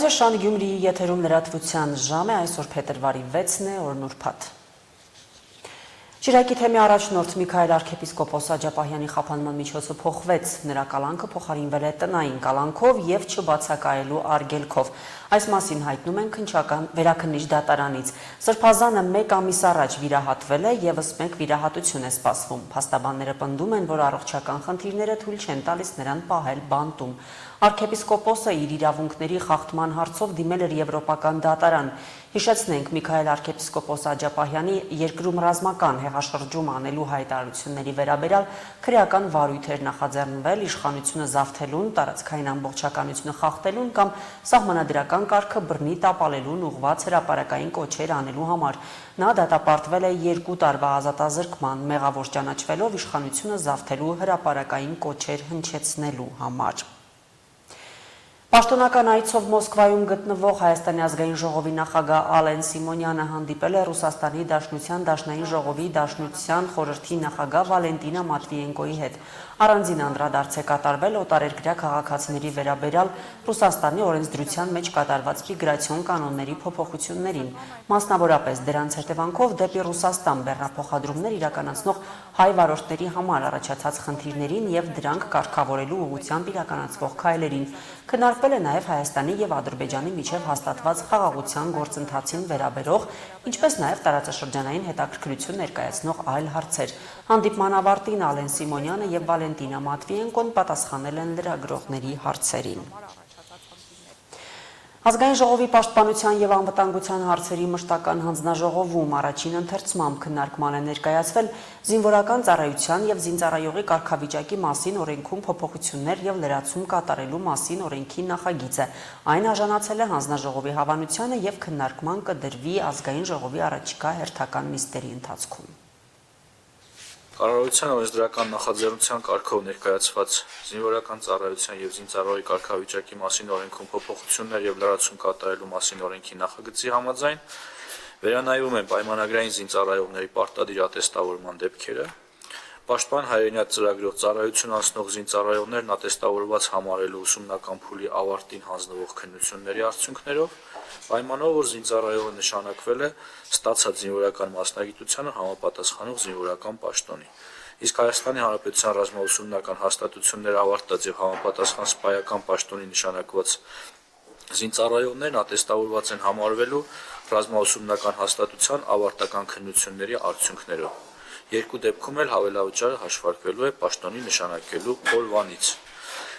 Բարև Շան Գյումրիի եթերում լրատվության ժամ է, այսօր փետրվարի 6-ն է, օրն ուրբաթ։ Շիրակի թեմի առաջնորդ Միքայել arczepiskopos Աջապահյանի խափանման միջոցը փոխվեց, նրա կալանքը փոխարինվել է տնային կալանքով եւ չբացակայելու արգելքով։ Այս մասին հայտնում են քննչական վերաքննիչ դատարանից։ Սրբազանը 1 ամիս առաջ վիրահատվել է, եւս 1 վիրահատություն է սպասվում։ Փաստաբանները պնդում են, որ առողջական խնդիրները թույլ չեն տալիս նրան պահել բանտում։ Arczepiskopos-ը իր իրավունքների խախտման հարցով դիմել էր եվրոպական դատարան։ Հիշեցնենք, Միքայել arczepiskopos Աջապահյանի երկրում ռազմական հեղաշրջում անելու հայտարարությունների վերաբերյալ քրեական վարույթ էր նախաձեռնվել իշխանությունը զավթելուն, տարածքային ամբողջականությունը խախտելուն կամ սահմանադրական կարգը բռնի տապալելուն ուղղված հրապարակային կոչեր անելու համար։ Նա դատապարտվել է 2 տարվա ազատազրկման, մեղավոր ճանաչվելով իշխանությունը զավթելու հրապարակային կոչեր հնչեցնելու համար։ Պաշտոնական այցով Մոսկվայում գտնվող Հայաստանի ազգային ժողովի նախագահ Ալեն Սիմոնյանը հանդիպել է Ռուսաստանի Դաշնության Դաշնային ժողովի Դաշնության խորհրդի նախագահ Վալենտինա Մատվիենկոյի հետ։ Առանձին անդրադարձ է կատարվել օտարերկրյա քաղաքացիների վերաբերյալ Ռուսաստանի օրենսդրության մեջ կատարված միգրացիոն կանոնների փոփոխություններին, մասնավորապես դրանց հետևանքով դեպի Ռուսաստան բեռնափոխադրումներ իրականացնող հայ վարորդների համար առաջացած խնդիրներին եւ դրանք կարգավորելու ուղղությամբ իրականացվող քայլերին։ Քննարկվել է նաև Հայաստանի եւ Ադրբեջանի միջև հաստատված խաղաղության գործընթացին վերաբերող, ինչպես նաև տարածաշրջանային հետաքրքրություն ներկայացնող այլ հարցեր։ Հանդիպման ավարտին Ալեն Սիմոնյանը եւ Վալենտինա Մատվիենկոն պատասխանել են լրագրողների հարցերին։ Ազգային ժողովի պաշտպանության եւ անվտանգության հարցերի մշտական հանձնաժողովում առաջին ընթերցմամբ քննարկման է ներկայացվել զինվորական ծառայության եւ զինծառայողի կարգավիճակի մասին օրենքում փոփոխություններ եւ լրացում կատարելու մասին օրենքի նախագիծը։ Այն արժանացել է հանձնաժողովի հավանությանը եւ քննարկման կդրվի ազգային ժողովի առաջիկա հերթական նիստերի ընթացքում։ Կառավարության օրենսդրական նախաձեռնության կարգով ներկայացված զինվորական ծառայության եւ զինծառայողի կարգավիճակի մասին օրենքում փոփոխություններ եւ լրացում կատարելու մասին օրենքի նախագծի համաձայն վերանայվում են պայմանագրային զինծառայողների պարտադիր ատեստավորման դեպքերը, Պաշտպան հայրենիաց ծրագրով ծառայություն անցնող զինծառայողներն ատեստավորված համարելու ուսումնական փուլի ավարտին հանձնվող քննությունների արդյունքներով, պայմանով, որ զինծառայողը նշանակվել է ստացած զինվորական մասնագիտությանը համապատասխանող զինվորական պաշտոնի, իսկ Հայաստանի Հանրապետության ռազմաուսումնական հաստատությունները ավարտած եւ համապատասխան սպայական պաշտոնի նշանակված զինծառայողներն ատեստավորված են համարվելու ռազմաուսումնական հաստատության ավարտական քննությունների արդյունքներով։ Երկու դեպքում էլ հավելավճարը հաշվարկվելու է պաշտոնի նշանակելու օրվանից։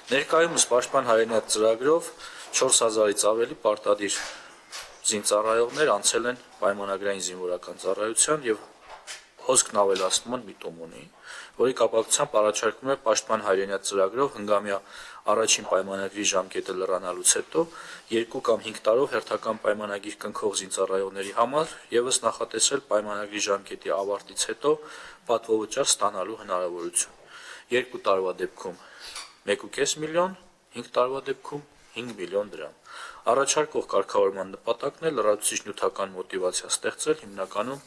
Ներկայումս Պաշտպան հայրենիաց ծրագրով 4000-ից ավելի պարտադիր զինծառայողներ անցել են պայմանագրային զինվորական ծառայության եւ հոսքն ավելացման միտում ունի, որի կապակցությամբ առաջարկում է Պաշտպան հայրենիաց ծրագրով հնգամյա առաջին պայմանագրի ժամկետը լրանալուց հետո 2 կամ 5 տարով հերթական պայմանագիր կնքող զինծառայողների համար եւս նախատեսել պայմանագրի ժամկետի ավարտից հետո պատվովճար ստանալու հնարավորություն։ 2 տարվա դեպքում 1.5 միլիոն, 5 տարվա դեպքում 5 միլիոն դրամ։ Առաջարկող կարգավորման նպատակն է լրացուցիչ նյութական մոտիվացիա ստեղծել հիմնականում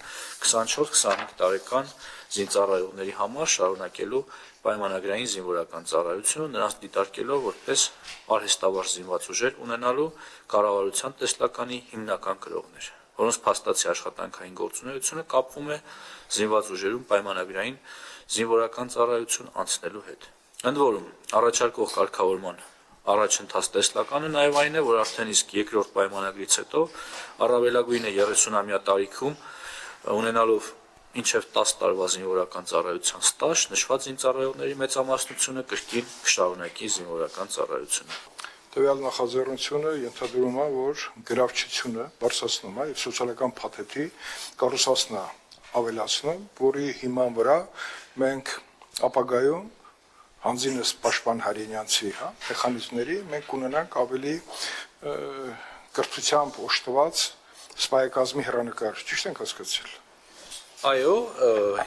24-25 տարեկան զինծառայողների համար շարունակելու պայմանագրային զինվորական ծառայությունը, նրանց դիտարկելով որպես արհեստավարժ զինված ուժեր ունենալու կառավարության տեսլականի հիմնական կրողներ, որոնց փաստացի աշխատանքային գործունեությունը կապվում է զինված ուժերում պայմանագրային զինվորական ծառայություն անցնելու հետ։ Ընդ որում, առաջարկող կարգավորման առաջընթաց տեսլականը նաև այն է, որ արդեն իսկ երկրորդ պայմանագրից հետո առավելագույնը 30-ամյա տարիքում ունենալով մինչև 10 տարվա զինվորական ծառայության ստաժ նշված զինծառայողների մեծամասնությունը կրկին կշարունակի զինվորական ծառայությունը։ Տվյալ նախաձեռնությունը ենթադրում է, որ գրավչությունը բարձրացնում է եւ սոցիալական փաթեթի կառուցվածքն է ավելացնում, որի հիման վրա մենք ապագայում հանձինս Պաշտպան հայրենիացի մեխանիզմների մենք կունենանք ավելի կրթությամբ օժտված սպայակազմի հեռանկար, ճիշտ ենք հասկացել։ Այո,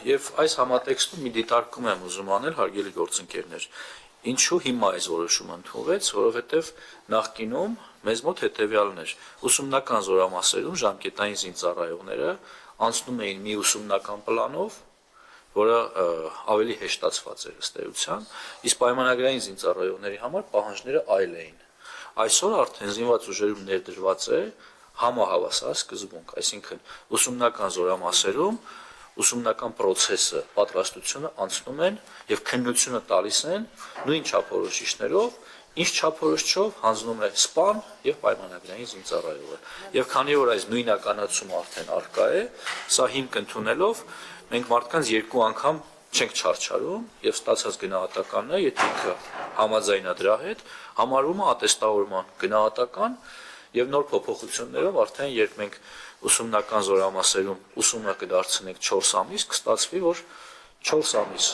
եւ այս համատեքստում մի դիտարկում եմ ուզում անել, հարգելի գործընկերներ, ինչու հիմա այս որոշումը ընդունվեց, որովհետեւ նախկինում մեզ մոտ հետեւյալն էր. ուսումնական զորամասերում ժամկետային զինծառայողները անցնում էին մի ուսումնական պլանով, որը ավելի հեշտացված էր ըստ էության, իսկ պայմանագրային զինծառայողների համար պահանջները այլ էին։ Այսօր արդեն զինված ուժերում ներդրված է համահավասար սկզբունք, այսինքն ուսումնական զորամասերում ուսումնական process-ը, պատրաստությունը անցնում են եւ քննությունը տալիս են նույն չափորոշիչներով, ինչ չափորոշիչով հանձնում է սպան եւ պայմանագրային զինծառայողը։ Եվ քանի որ այս նույնականացումը արդեն արկա է, սա հիմք ընդունելով մենք մարդկանց երկու անգամ չենք չարչարում եւ ստացած գնահատականները, եթե ինքը համաձայն է դրա հետ, համարվում է ատեստավորման գնահատական եւ նոր փոփոխություններով արդեն երբ մենք ուսումնական զորամասերում ուսումը կդարձնենք 4 ամիս, կստացվի, որ 4 ամիս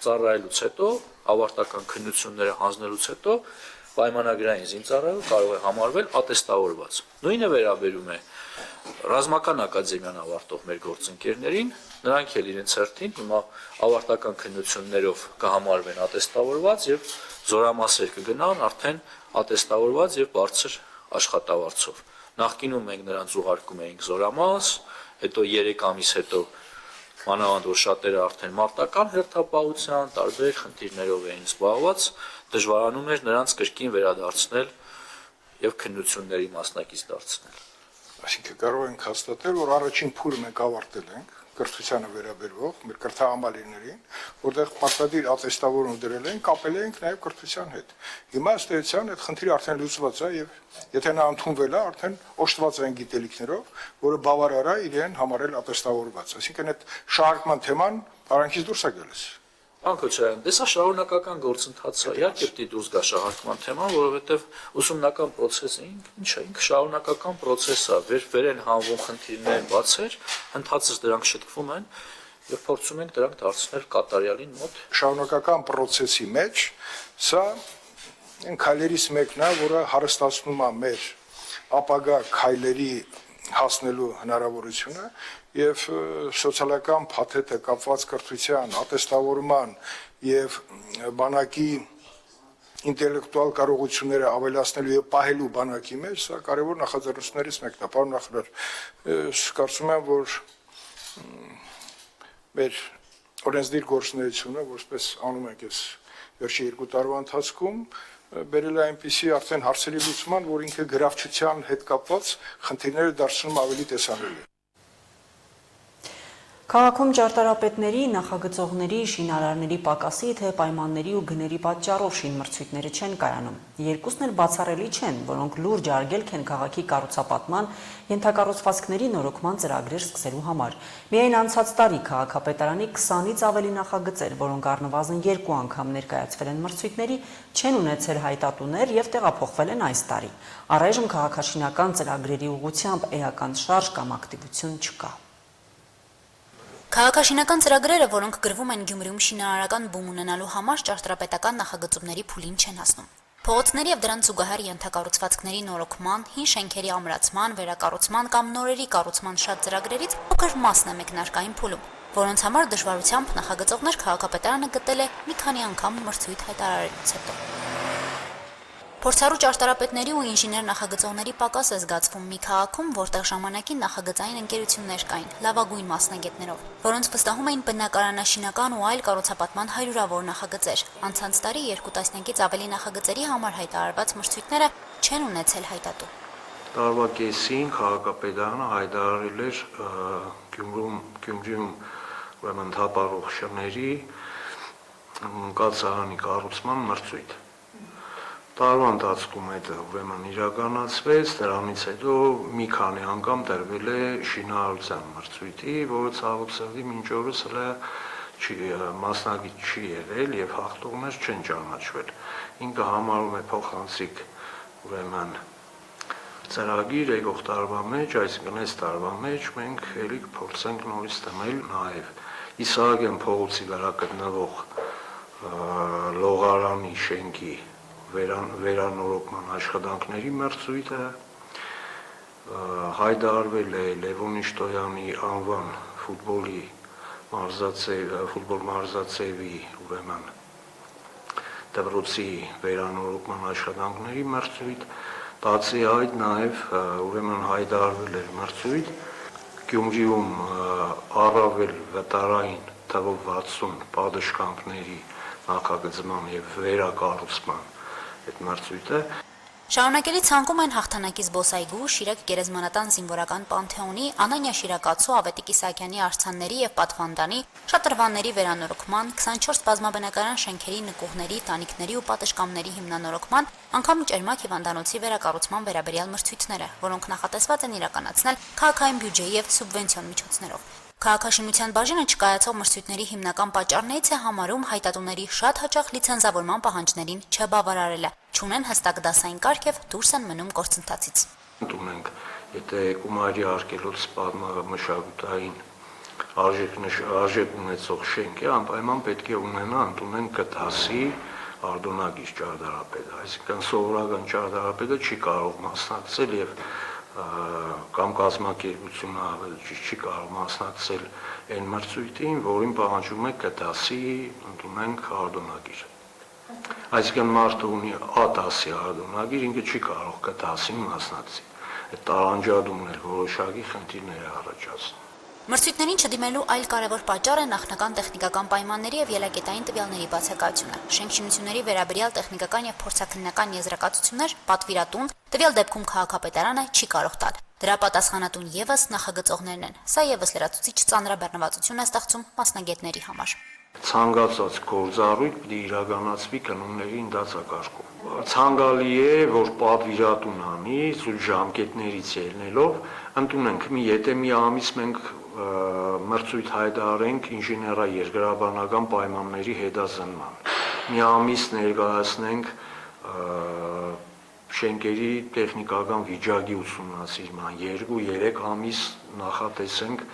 ծառայելուց հետո, ավարտական քննությունները հանձնելուց հետո պայմանագրային զինծառայողը կարող է համարվել ատեստավորված։ Նույնը վերաբերում է ռազմական ակադեմիան ավարտող մեր գործընկերներին, նրանք էլ իրենց հերթին հիմա ավարտական քննություններով կհամարվեն ատեստավորված եւ զորամասեր կգնան արդեն ատեստավորված եւ բարձր աշխատավարձով։ Նախկինում մենք նրանց ուղարկում էինք զորամաս, հետո 3 ամիս հետո մանավանդ որ շատերը արդեն մարտական հերթապահության տարբեր խնդիրներով էին զբաղված, դժվարանում էր նրանց կրկին վերադարձնել եւ քննությունների մասնակից դարձնել։ Այսինքն կարող ենք հաստատել, որ առաջին փուլը մենք ավարտել ենք կրթությանը վերաբերող մեր կրթահամալիրներին, որտեղ պարտադիր ատեստավորում դրել են, կապել ենք նաև կրթության հետ։ Հիմա ըստ էության այդ խնդիրը արդեն լուծված է եւ եթե նա ընդունվել է, արդեն օժտված են գիտելիքներով, որը բավարար է իրեն համարել ատեստավորված։ Այսինքն այդ շարժման թեման արանքից դուրս է գալիս։ Պարոն Քոչարյան, դե սա շարունակական գործընթաց է, իհարկե պետք է դուրս գա շահարկման թեման, որովհետև ուսումնական process-ը ինքը շարունակական process է, վեր են հանվում խնդիրներ, բացեր, ընթացից դրանք շտկվում են եւ փորձում ենք դրանք դարձնել կատարյալին մոտ։ Շարունակական process-ի մեջ սա այն քայլերից մեկն է, որը հարստացնում է մեր ապագա քայլերի հասնելու հնարավորությունը եւ սոցիալական փաթեթը կապված կրթության, ատեստավորման եւ բանակի ինտելեկտուալ կարողությունները ավելացնելու եւ պահելու բանակի մեջ սա կարեւոր նախաձեռնություններից մեկն է։ Պարոն նախարար, կարծում եմ, որ մեր օրենսդիր գործունեությունը, որպես անում ենք այս վերջի 2 տարվա ընթացքում, բերել է այնպիսի արդեն հարցերի լուծման, որ ինքը գրավչության հետ կապված խնդիրները դարձնում ավելի տեսանելի։ Քաղաքում ճարտարապետների, նախագծողների, շինարարների պակասի, թե պայմանների ու գների պատճառով շինմրցույթները չեն կայանում։ Երկուսն էլ բացառելի չեն, որոնք լուրջ արգելք են քաղաքի կառուցապատման, ենթակառուցվածքների նորոգման ծրագրեր սկսելու համար։ Միայն անցած տարի քաղաքապետարանի 20-ից ավելի նախագծեր, որոնք առնվազն 2 անգամ ներկայացվել են մրցույթների, չեն ունեցել հայտատուներ եւ տեղափոխվել են այս տարի։ Առայժմ քաղաքաշինական ծրագրերի ուղղությամբ էական շարժ կամ ակտիվություն չկա։ Քաղաքաշինական ծրագրերը, որոնք գրվում են Գյումրիում շինարարական բում ունենալու համար, ճարտարապետական նախագծումների փուլին չեն հասնում։ Փողոցների եւ դրանց զուգահեռ ենթակառուցվածքների նորոգման, հին շենքերի ամրացման, վերակառուցման կամ նորերի կառուցման շատ ծրագրերից փոքր մասն է մեկնարկային փուլում, որոնց համար դժվարությամբ նախագծողներ քաղաքապետարանը գտել է մի քանի անգամ մրցույթ հայտարարելուց հետո։ Փորձառու ճարտարապետների ու ինժեներ նախագծողների պակաս է զգացվում մի քաղաքում, որտեղ ժամանակին նախագծային ընկերություններ կային, լավագույն մասնագետներով, որոնց վստահում էին բնակարանաշինական ու այլ կառուցապատման հարյուրավոր նախագծեր։ Անցած տարի 2 տասնյակից ավելի նախագծերի համար հայտարարված մրցույթները չեն ունեցել հայտատու։ Տարվա կեսին քաղաքապետարանը հայտարարել էր Գյումրիում ուրեմն թափառող շների կացարանի կառուցման մրցույթ։ Տարվա ընթացքում это ուրեմն իրականացվեց, դրանից հետո մի քանի անգամ տրվել է շինարարության մրցույթի, որը ցավոք սրտի մինչ օրս հələ մասնագիտ չի եղել եւ հաղթողներ չեն ճանաչվել։ Ինքը համարում է փոխանցիկ ուրեմն ծրագիր եկող տարվա մեջ, այսինքն այս տարվա մեջ մենք ելի կփորձենք նորից դնել նաեւ Իսահակյան փողոցի վրա գտնվող լողարանի շենքի վերանորոգման աշխատանքների մրցույթը, հայտարարվել է Լևոն Իշտոյանի անվան ֆուտբոլ մարզաձևի ուրեմն դպրոցի վերանորոգման աշխատանքների մրցույթ, բացի այդ նաև ուրեմն հայտարարվել էր մրցույթ Գյումրիում առավել վտարային թվով 60 պատշգամբների նախագծման եւ վերակառուցման այդ մրցույթը։ Շարունակելի ցանկում են հաղթանակի զբոսայգու, Շիրակ գերեզմանատան զինվորական պանթեոնի, Անանյա Շիրակացու, Ավետիք Իսահակյանի արձանների եւ պատվանդանի, շատրվանների վերանորոգման, 24 բազմաբնակարան շենքերի նկուղների, տանիքների ու պատշգամբների հիմնանորոգման, անգամ Ճերմակ հիվանդանոցի վերակառուցման վերաբերյալ մրցույթները, որոնք նախատեսված են իրականացնել քաղաքային բյուջեի եւ սուբվենցիոն միջոցներով։ Քաղաքաշինության բաժինը չկայացող մրցույթների հիմնական պատճառներից է համարում հայտատուների շատ հաճախ լիցենզավորման պահանջներին չբավարարելը, չունեն հստակ դասային կարգ եւ դուրս են մնում գործընթացից։ Ունենք, եթե գումարի արկելոց պատմամշակութային արժեք ունեցող շենք է, անպայման պետք է ունենա ընդունեն կտասի արդյունագիր ճարտարապետը, այսինքն սովորական ճարտարապետը չի կարող մասնակցել եւ կամ կազմակերպությունը չի կարող մասնակցել այն մրցույթին, որին պահանջում է կտասի ընդունենք արդյունագիր։ Այսինքն մարդը ունի A-դասի արդյունագիր, ինքը չի կարող կտասին մասնակցի։ Այդ տարանջատումն էլ որոշակի խնդիրներ է առաջացնում։ Մրցույթներին չդիմելու այլ կարևոր պատճառ է նախնական տեխնիկական պայմանների եւ ելակետային տվյալների բացակայությունը։ Շենքշինությունների վերաբերյալ տեխնիկական եւ փորձաքննական եզրակացություններ պատվիրատուն, տվյալ դեպքում քաղաքապետարանը չի կարող տալ։ Դրա պատասխանատուն եւս նախագծողներն են։ Սա եւս լրացուցիչ ծանրաբեռնվածություն է ստեղծում մասնագետների համար։ Ցանկացած գործառույթ պիտի իրականացվի կանոնների ընդհանրակարգում։ Ցանկալի է, որ պատվիրատուն անի զուտ ժամկետներից ելնելով, ընդունենք եթե մի ամիս մենք մրցույթ հայտարարենք ինժեներաերգրաբանական պայմանների հետազնման։ Մի ամիս ներկայացնենք շենքերի տեխնիկական վիճակի ուսումնասիրման, 2-3 ամիս նախատեսենք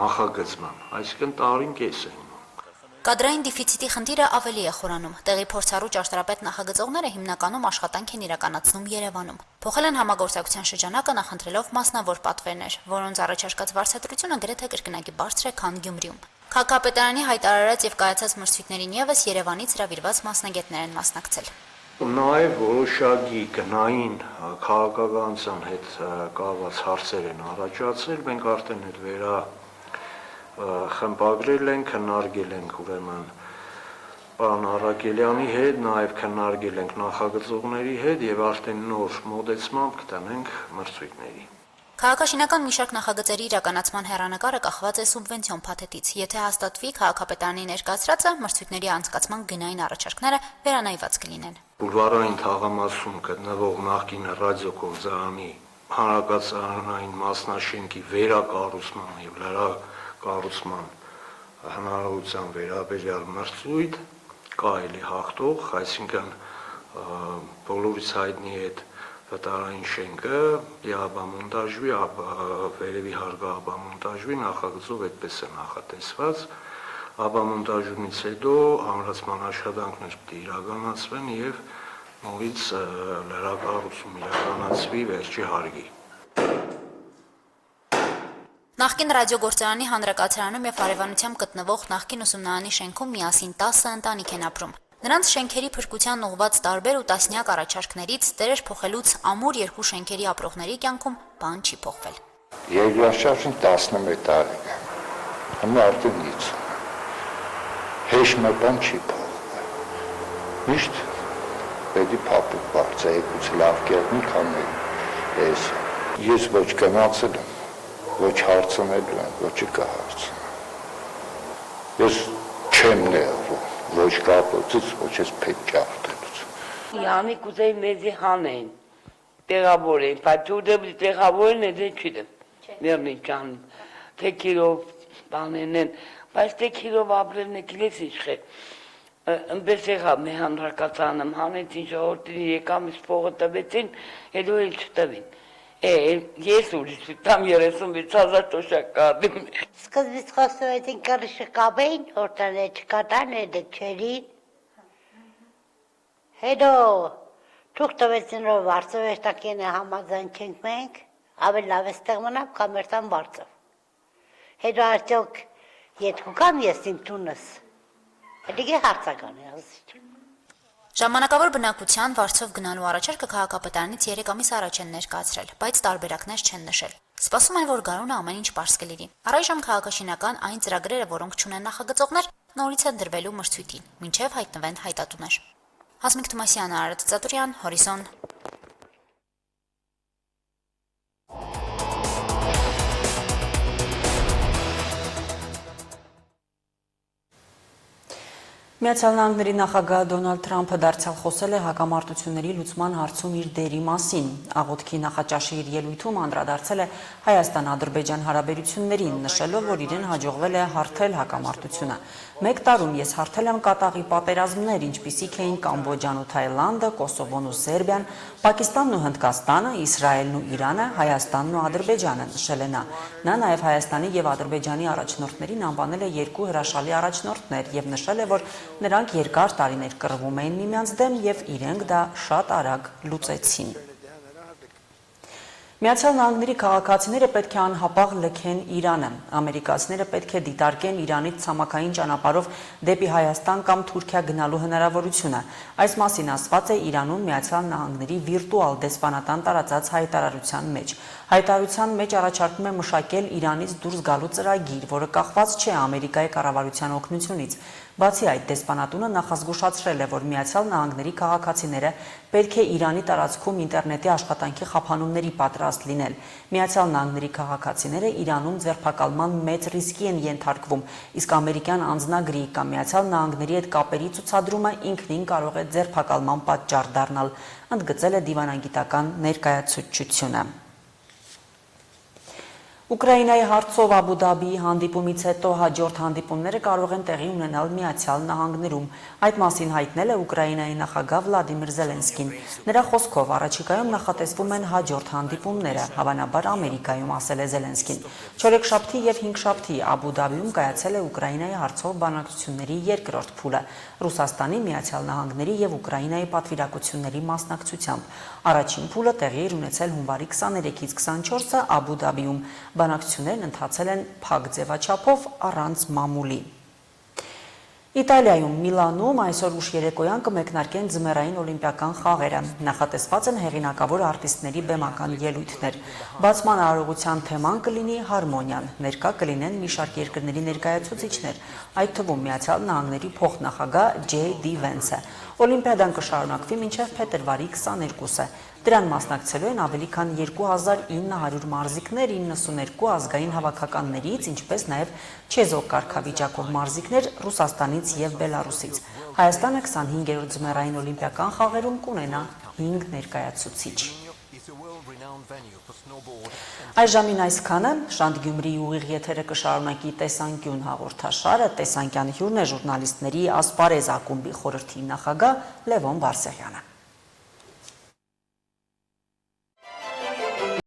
նախագծման, այսինքն տարին կես է։ Կադրային դեֆիցիտի խնդիրը ավելի է խորանում։ Տեղի փորձառու ճարտարապետ նախագծողները հիմնականում աշխատանք են իրականացնում Երևանում։ Փոխել են համագործակցության շրջանակը նախընտրելով մասնավոր պատվերներ, որոնց առաջարկած վարձատրությունը գրեթե կրկնակի բարձր է, քան Գյումրիում։ Քաղաքապետարանի հայտարարած եւ կայացած մրցույթներին եւս Երևանից հրավիրված մասնագետներ են մասնակցել։ Նաև որոշակի գնային քաղաքականության հետ կապված հարցեր են առաջացել, մենք արդեն այդ խմբագրել ենք, քննարկել ենք ուրեմն պարոն Արաքելյանի հետ, նաև քննարկել ենք նախագծողների հետ եւ արդեն նոր մոդեցմամբ կտանենք մրցույթների։ Քաղաքաշինական մի շարք նախագծերի իրականացման հեռանկարը կախված է սուբվենցիոն փաթեթից։ Եթե հաստատվի քաղաքապետարանի ներկայացրածը, մրցույթների անցկացման գնային առաջարկները վերանայված կլինեն։ Բուլվարային թաղամասում գտնվող նախկին ռադիոկոմզարանի հանրակացարանային մասնաշենքի վերակառուցման եւ կառուցման հնարավորության վերաբերյալ մրցույթ կա էլի հաղթող, այսինքն բոլորից հայտնի է վտարային շենքը, ապամոնտաժվի, վերևի հարկը ապամոնտաժվի, նախագծով այդպես է նախատեսված, ապամոնտաժումից հետո ամրացման աշխատանքներ պետք է իրականացվեն եւ նորից լրակառուցում իրականացվի վերջի հարկի։ Նախկին ռադիոգործարանի հանրակացարանում եւ հարևանությամբ գտնվող նախկին ուսումնարանի շենքում միասին 10 ընտանիք են ապրում։ Նրանց շենքերի փրկության ուղղված տարբեր ու տասնյակ առաջարկներից դերեր փոխելուց ամուր երկու շենքերի ապրողների կյանքում բան չի փոխվել։ Երկրաշարժին 11 տարի է։ Հիմա արդեն ինչ։ Հեշտ մի բան չի փոխվել։ Միշտ պետք է փափուկ բարձրացնել լավ կերպի քամի։ Ես ոչ գնացել եմ, ոչ հարցնել եմ, ոչ կհարցնեմ։ Ես չեմ ներվում։ Ոչ կապոցից, ոչ ես պետք աղթելուց։ Յանի կուզեի մեզի հանեն, տեղավորեն, բայց ուդը տեղավորեն է դե չիդեմ, մերնի ճան, թե կիրով բանեն են, բայց թե կիրով ապրելն է կիլես իշխե, ընպես եղավ մի հանրակացանեմ, հանեցին ժողորդին եկամ իս փողը տվեցին, հետո էլ չտվին։ Ես ուրիշ տամ 36,000 տոշակ կարդիմ։ Սկզբից խոսում կռի շկաբեին, որտեղ չկատան էդը չերին։ Հետո թուղթ տվեցին որ վարձով էշտակին է համաձայն չենք մենք, ավելի լավ է ստեղ մնամ կամերտան վարձով։ Հետո արդյոք ետքու կամ ես իմ տունս, հետիգե հարցական է ազիչ։ Ժամանակավոր բնակության վարձով գնալու առաջարկը քաղաքապետարանից 3 ամիս առաջ են ներկայացրել, բայց տարբերակներ չեն նշել։ Սպասում են, որ գարունը ամեն ինչ պարզ կլինի։ Առայժմ քաղաքաշինական այն ծրագրերը, որոնք չունեն նախագծողներ, նորից են դրվելու մրցույթին, մինչև հայտնվեն հայտատուներ։ Հասմիկ Թումասյան, Արարատ Ծատուրյան, Հորիզոն։ Միացյալ Նահանգների նախագահ Դոնալդ Թրամփը դարձյալ խոսել է հակամարտությունների լուծման հարցում իր դերի մասին։ Աղոթքի նախաճաշի իր ելույթում անդրադարձել է Հայաստան-Ադրբեջան հարաբերություններին, նշելով, որ իրեն հաջողվել է հարթել հակամարտությունը։ Մեկ տարում ես հարթել եմ կատաղի պատերազմներ, ինչպիսիք էին Կամբոջան ու Թայլանդը, Կոսովոն ու Սերբիան, Պակիստանն ու Հնդկաստանը, Իսրայելն ու Իրանը, Հայաստանն ու Ադրբեջանը, նշել է նա։ Նա նաև Հայաստանի եւ Ադրբեջանի առաջնորդներին անվանել է երկու հրաշալի առաջնորդներ եւ նշել է, որ նրանք երկար տարիներ կռվում էին միմյանց դեմ եւ իրենք դա շատ արագ լուծեցին։ Միացյալ Նահանգների քաղաքացիները պետք է անհապաղ լքեն Իրանը։ Ամերիկացիները պետք է դիտարկեն Իրանից ցամաքային ճանապարհով դեպի Հայաստան կամ Թուրքիա գնալու հնարավորությունը։ Այս մասին ասված է Իրանում Միացյալ Նահանգների վիրտուալ դեսպանատան տարածած հայտարարության մեջ։ Հայտարարության մեջ առաջարկում է մշակել Իրանից դուրս գալու ծրագիր, որը կախված չէ Ամերիկայի կառավարության օգնությունից։ Բացի այդ, դեսպանատունը նախազգուշացրել է, որ Միացյալ Նահանգների քաղաքացիները պետք է Իրանի տարածքում ինտերնետի աշխատանքի խափանումների պատրաստ լինել։ Միացյալ Նահանգների քաղաքացիները Իրանում ձերբակալման մեծ ռիսկի են ենթարկվում, իսկ ամերիկյան անձնագրի կամ Միացյալ Նահանգների հետ կապերի ցուցադրումը ինքնին կարող է ձերբակալման պատճառ դառնալ, ընդգծել է դիվանագիտական ներկայացուցչությունը։ Ուկրաինայի հարցով Աբու Դաբիի հանդիպումից հետո հաջորդ հանդիպումները կարող են տեղի ունենալ Միացյալ Նահանգներում։ Այդ մասին հայտնել է Ուկրաինայի նախագահ Վլադիմիր Զելենսկին։ Նրա խոսքով առաջիկայում նախատեսվում են հաջորդ հանդիպումները, հավանաբար Ամերիկայում, ասել է Զելենսկին։ Չորեքշաբթի եւ հինգշաբթի Աբու Դաբիում կայացել է Ուկրաինայի հարցով բանակցությունների երկրորդ փուլը Ռուսաստանի, Միացյալ Նահանգների եւ Ուկրաինայի պատվիրակությունների մասնակցությամբ։ Առաջին փուլը տեղի էր ունեցել հունվարի 23-ից 24-ը Աբու Դաբիում։ Բանակցություններն ընթացել են փակ ձևաչափով առանց մամուլի։ Իտալիայում Միլանում այսօր ուշ երեկոյան կմեկնարկեն ձմեռային օլիմպիական խաղերը։ Նախատեսված են հեղինակավոր արտիստների բեմական ելույթներ։ Բացման արարողության թեման կլինի հարմոնիան։ Ներկա կլինեն մի շարք երկրների ներկայացուցիչներ, այդ թվում Միացյալ Նահանգների փոխնախագահ J.D. Vance-ը։ Օլիմպիադան կշարունակվի մինչև փետրվարի 22-ը։ Դրան մասնակցելու են ավելի քան 2900 մարզիկներ 92 ազգային հավաքականներից, ինչպես նաև չեզոք կարգավիճակով մարզիկներ Ռուսաստանից եւ Բելարուսից։ Հայաստանը 25-րդ ձմեռային օլիմպիական խաղերում կունենա 5 ներկայացուցիչ։ Այժմին այսքանը, Շանթ Գյումրիի ուղիղ եթերը կշարունակի տեսանկյուն հաղորդաշարը, տեսանկյան հյուրն է ժուրնալիստների ասպարեզ ակումբի խորհրդի նախագահ Լևոն Բարսեղյանը։